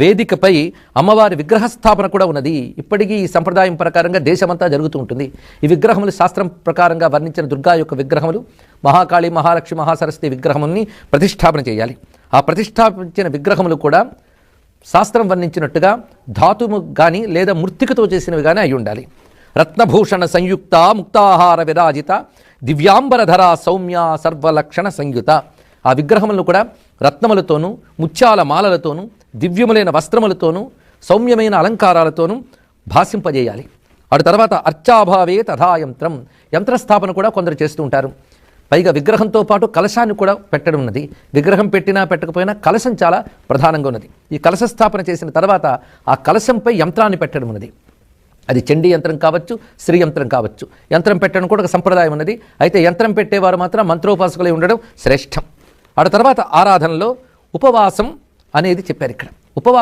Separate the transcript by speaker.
Speaker 1: వేదికపై అమ్మవారి విగ్రహ స్థాపన కూడా ఉన్నది. ఇప్పటికీ ఈ సంప్రదాయం ప్రకారంగా దేశమంతా జరుగుతూ ఉంటుంది. ఈ విగ్రహములు శాస్త్రం ప్రకారంగా వర్ణించిన దుర్గా యొక్క విగ్రహములు, మహాకాళి, మహాలక్ష్మి, మహాసరస్వతి విగ్రహముల్ని ప్రతిష్టాపన చేయాలి. ఆ ప్రతిష్టాపించిన విగ్రహములు కూడా శాస్త్రం వర్ణించినట్టుగా ధాతుము కానీ లేదా మృత్తికతో చేసినవి కానీ అయి ఉండాలి. రత్నభూషణ సంయుక్త ముక్తాహార విరాజిత దివ్యాంబరధర సౌమ్య సర్వలక్షణ సంయుత. ఆ విగ్రహములను కూడా రత్నములతోనూ ముత్యాల మాలలతోనూ దివ్యములైన వస్త్రములతోనూ సౌమ్యమైన అలంకారాలతోనూ భాసింపజేయాలి. అటు తర్వాత అర్చాభావే తథా యంత్రం, యంత్రస్థాపన కూడా కొందరు చేస్తూ ఉంటారు. పైగా విగ్రహంతో పాటు కలశాన్ని కూడా పెట్టడం ఉన్నది. విగ్రహం పెట్టినా పెట్టకపోయినా కలశం చాలా ప్రధానంగా ఉన్నది. ఈ కలశ స్థాపన చేసిన తర్వాత ఆ కలశంపై యంత్రాన్ని పెట్టడం ఉన్నది. అది చండీ యంత్రం కావచ్చు, శ్రీ యంత్రం కావచ్చు. యంత్రం పెట్టడం కూడా ఒక సంప్రదాయం ఉన్నది. అయితే యంత్రం పెట్టేవారు మాత్రం మంత్రోపాసకులై ఉండడం శ్రేష్టం. ఆ తర్వాత ఆరాధనలో ఉపవాసం అనేది చెప్పారు. ఇక్కడ ఉపవాసం